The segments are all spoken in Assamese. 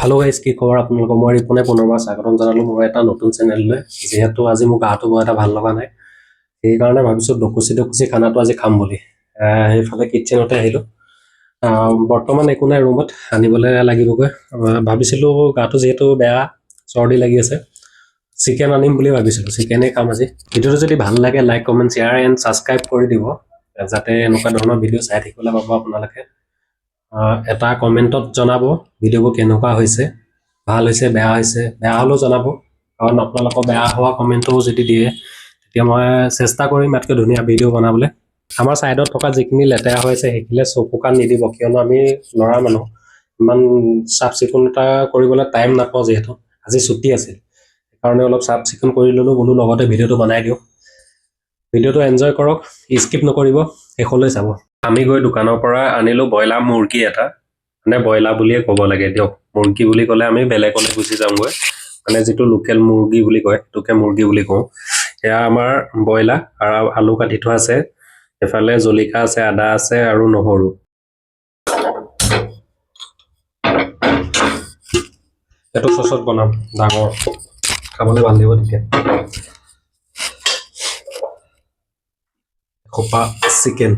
हेलो गाइस কি খবৰ আপোনালোকৰ মই ৰিপনে পুনৰবাৰ স্বাগতম জনালো মোৰ এটা নতুন চেনেললৈ যেহেতু আজি মোক গাটো বৰ এটা ভাল লগা নাই সেই কাৰণে ভাবিছো ডকুচি খানাটো আজি খাম বুলি এইফালে কিচেনতে আহিলো বৰ্তমান একো নাই ৰুমত আনিবলৈ লাগিবগৈ ভাবিছিলো গাটো যেহেতু বেয়া চৰ্দি লাগি আছে চিকেন আনিম বুলি ভাবিছিলো চিকেনে খাম আজি ভিডিঅ'টো যদি ভাল লাগে like comment share and subscribe কৰি দিব যাতে এনেকুৱা ধৰণৰ ভিডিঅ' চাই থাকিবলৈ পাব আপোনালোকে এটা কমেন্টত জনাব ভিডিঅ'বোৰ কেনেকুৱা হৈছে ভাল হৈছে বেয়া হলেও জনাব কাৰণ আপোনালোকৰ বেয়া হোৱা কমেন্টও যদি দিয়ে তেতিয়া মই চেষ্টা কৰিম ইয়াতকৈ ধুনীয়া ভিডিঅ' বনাবলৈ আমাৰ সাইডত থকা যিখিনি লেতেৰা হৈছে সেইখিলে চকু কাণ নিদিব কিয়নো আমি ল'ৰা মানুহ ইমান চাফ চিকুণতা কৰিবলৈ টাইম নাপাওঁ যেহেতু আজি ছুটি আছিল সেইকাৰণে অলপ চাফ চিকুণ কৰি ল'লো বোলো লগতে ভিডিঅ'টো বনাই দিওঁ ভিডিঅ'টো এনজয় কৰক স্কিপ নকৰিব শেষলৈ চাব আমি গৈ দোকানৰ পৰা আনিলো ব্ৰইলাৰ মুৰ্গী এটা মানে ব্ৰইলাৰ বুলিয়ে ক'ব লাগে দিয়ক মুৰ্গী বুলি ক'লে আমি বেলেগলৈ গুচি যামগৈ মানে যিটো লোকেল মুৰ্গী বুলি কয় তোকে মুৰ্গী বুলি কওঁ এয়া আমাৰ ব্ৰইলাৰ আৰু আলু কাটি থোৱা আছে এফালে জলকীয়া আছে আদা আছে আৰু নহৰু এটো সসত বনাম ডাঙৰ খাবলৈ ভাল লাগিব তেতিয়া খোপা চিকেন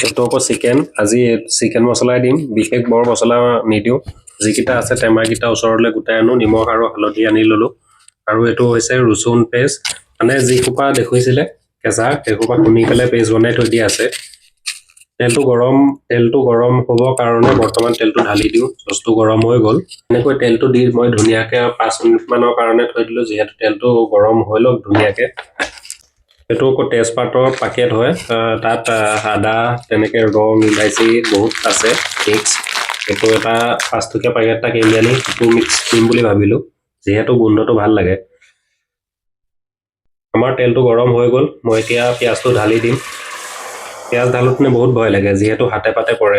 এটো আকৌ চিকেন আজি চিকেন মছলা দিম বিশেষ বৰ মছলা নিদিও যিকিটা আছে টেমাকিটা ওচৰলৈ গুটাই আনো নিমখ আৰু হালধি আনি ললো আৰু এটো হৈছে ৰসুন পেষ্ট মানে যি খোপা দেখুইছিলে কেঁচা সেইখোপা খুনি পেলাই পেষ্ট বনাই থৈ দিয়া আছে তেলটো গৰম হ'ব কাৰণে বৰ্তমান তেলটো ঢালি দিও সসটো গৰম হৈ গল এনেকৈ তেলটো দি মই ধুনিয়াকে 5 মিনিট মানৰ কাৰণে থৈ দিলো যেহেতু তেলটো গৰম হৈ লওক ধুনিয়াকে এটো কো তেজপাতৰ পেকেট হয় তাত আদা তেনেকে ৰং ইলাইচি বহুত আছে মিক্স এটো এটা 5 টকীয়া পেকেট এটা কিনি আনি টু মিক্স কৰিম বুলি ভাবিলো যেহেতু গোন্ধটো ভাল লাগে আমাৰ তেলটো গৰম হৈ গল মই এতিয়া পিয়াজটো ঢালি দিম পিয়াজ ঢালুতনে বহুত ভয় লাগে যেহেতু হাতে পাতে পৰে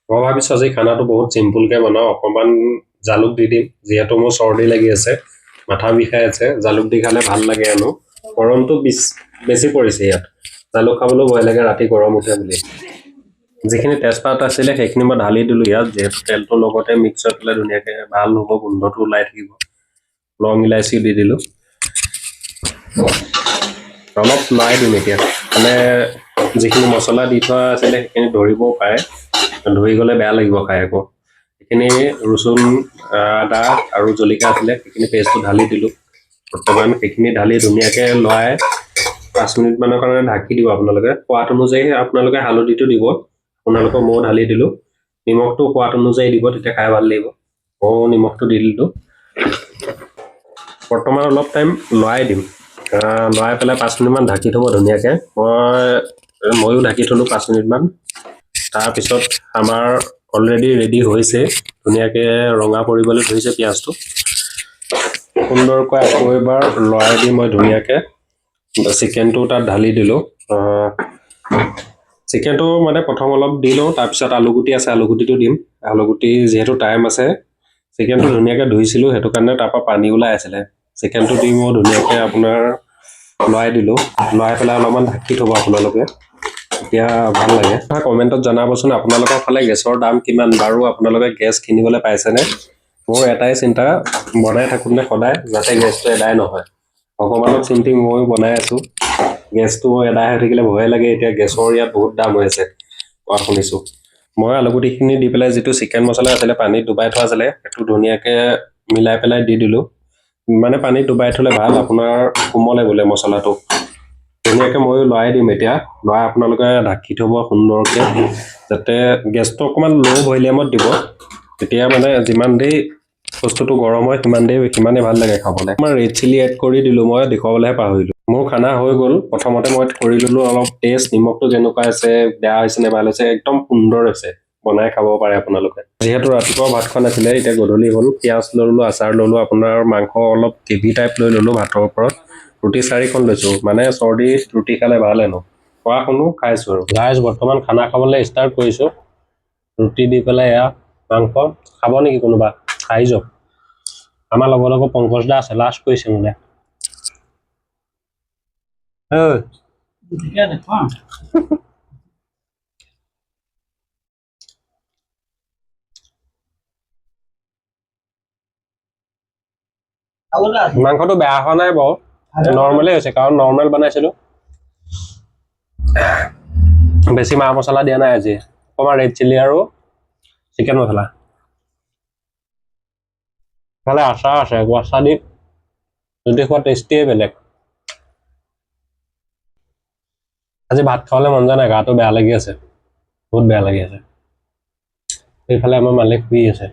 মই ভাবিছো আজি খানাটো বহুত সিম্পল কে বনাও অকমান জালুক দি দিম যেহেতু মোৰ চৰ্দি লাগি আছে মাথা বিষাই আছে জালুক দি খালে ভাল লাগে আনো গৰমটো বেছি পৰিছে ইয়াত জালুক খাবলৈ ভয় লাগে ৰাতি গৰম উঠে বুলি যিখিনি তেজপাত আছিল সেইখিনি মই ঢালি দিলো ইয়াত যেহেতু তেলটো লগতে মিক্স হৈ পেলাই ধুনিয়াকে ভাল হ'ব গোন্ধটো ওলাই থাকিব লং ইলাইচি দি দিলো অলপ লাই দিম এতিয়া মানে যিখিনি মছলা দি থোৱা আছিল সেইখিনি ধৰিব পাৰে ধৰি গলে বেয়া লাগিব খাই আকৌ এইখিনি ৰসুন আদা আৰু জলকীয়া আছিল সেইখিনি পেষ্টটো ঢালি দিলো বৰ্তমান সেইখিনি ঢালি ধুনিয়াকে লৰাই 5 মিনিট মানৰ কাৰণে ঢাকি দিব আপোনালোকে সোৱাদ অনুযায়ী আপোনালোকে হালধিটো দিব আপোনালোকৰ মই ঢালি দিলো নিমখটো সোৱাদ অনুযায়ী দিব তেতিয়া খাই ভাল লাগিব নিমখটো দি দিলো বৰ্তমান অলপ টাইম লৰাই দিম লৰাই পেলাই 5 মিনিট মান ঢাকি থব ধুনিয়াকে মইও ঢাকি থলো 5 মিনিট মান তাৰ পিছত আমাৰ অলৰেডি ৰেডি হৈছে ধুনিয়াকে ৰঙা পৰিবলৈ ধৰিছে পিয়াজটো সুন্দৰকৈ আকৌ এবাৰ লৰাই দি মই ধুনিয়াকে চিকেনটো তাত ঢালি দিলো চিকেনটো মানে প্ৰথম অলপ দিলো তাৰ পিছত আলুগুটি আছে আলুগুটিটো দিম আলুগুটি যেহেতু টাইম আছে চিকেনটো ধুনিয়াকে ধুইছিলো হেতু কাৰণে তাৰ পৰা পানী ওলাই আছিল চিকেনটো দি মই ধুনিয়াকে আপোনাৰ লৰাই দিলো লৰাই পেলাই অলপমান ঢাকি থব আপোনালোকে এতিয়া ভাল লাগে কমেন্টত জনাবচোন আপোনালোকৰ ফালে গেছৰ দাম কিমান বাৰু আপোনালোকে গেছ কিনিবলৈ পাইছে নে মোৰ এটাই চিন্তা বনাই থাকোঁতে সদায় যাতে গেছটো এদাই নহয় ভগৱানক চিন্তি মই বনাই আছো গেছটো এদাই হৈ থাকিলে ভয় লাগে এতিয়া গেছৰ ইয়াত বহুত দাম হৈ আছে শুনিছো মই আলুগুটিখিনি দি পেলাই যেটো চিকেন মছলা আছিল পানীত ডুবাই থোৱা আছিল এটো ধুনিয়াকে মিলাই পেলাই দি দিলো মানে পানীত ডুবাই থলে ভাল আপোনাৰ কোমলে গলে মছলাটো ধুনিয়াকে মই লৰাই দিম এতিয়া লৰাই আপোনালোকে ঢাকি থব সুন্দৰকে যাতে গেছটো অকমান লো ভলিউমত দিব তেতিয়া মানে যিমান দেই বস্তুটো গৰম হয় সিমানে ভাল লাগে খাবলৈ মই ৰেড চিলি এড কৰি দিলো মই দেখুৱাবলৈহে পাহৰিলো মোৰ খানা হৈ গল প্ৰথমতে মই কৰি ললো অলপ টেষ্ট নিমখটো যেনেকুৱা আছে বেয়া হৈছে নে ভাল হৈছে একদম সুন্দৰ হৈছে বনাই খাব পাৰে আপোনালোকে যেহেতু ৰাতিপুৱা ভাত খোৱা নাছিলে এতিয়া গধূলি হ'ল পিয়াজ ললো আচাৰ ললো আপোনাৰ মাংস অলপ গ্ৰেভি টাইপ লৈ ললো ভাতৰ ওপৰত ৰুটি 4খন লৈছো মানে চৰ্দি ৰুটি খালে ভাল হেনো খোৱা শুনো খাইছো আৰু গাইজ বৰ্তমান খানা খাবলৈ ষ্টাৰ্ট কৰিছো ৰুটি দি পেলাই এয়া মাংস খাব নেকি কোনোবা খাই যাওক আমাৰ লগৰ পংকজ দা আছে লাষ্ট কৈছে মানে ঠিকে দেখোৱা মাংসটো বেয়া হোৱা নাই বাৰু নৰ্মেলেই হৈছে কাৰণ নৰ্মেল বনাইছিলো বেছি মা মছলা দিয়া নাই আজি অকণমান ৰেড চিলি আৰু চিকেন মছলা ভালে আচাৰ আছে গুৱাচা দি যদি খোৱা টেষ্টিয়ে বেলেগ আজি ভাত খাবলৈ মন যোৱা নাই গাটো বেয়া লাগি আছে বহুত বেয়া লাগি আছে এইফালে আমাৰ মালিক শুই আছে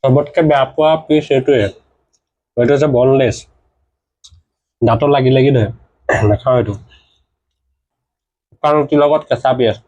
চবতকে বেয়া পোৱা পিচ এইটোৱে এইটো হৈছে বনলেছ দাঁতত লাগি লাগি ধৰে নাখাওঁ এইটো শুকান ৰুটিৰ লগত কেঁচা পিঁয়াজ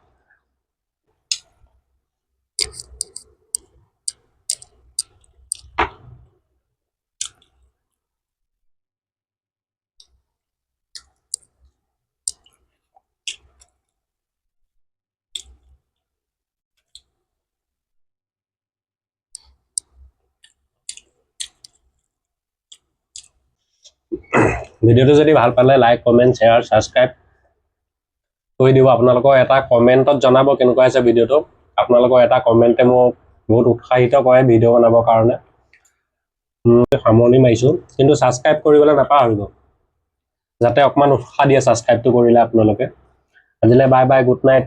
ভিডিঅ'টো যদি ভাল পালে লাইক কমেণ্ট শ্বেয়াৰ ছাবস্ক্ৰাইব কৰি দিব আপোনালোকৰ এটা কমেণ্টত জনাব কেনেকুৱা হৈছে ভিডিঅ'টো আপোনালোকৰ এটা কমেণ্টে মোক বহুত উৎসাহিত কৰে ভিডিঅ' বনাবৰ কাৰণে সামৰণি মাৰিছোঁ কিন্তু ছাবস্ক্ৰাইব কৰিবলৈ নাপাহৰিব যাতে অকণমান উৎসাহ দিয়ে ছাবস্ক্ৰাইবটো কৰিলে আপোনালোকে আজিলৈ বাই বাই গুড নাইট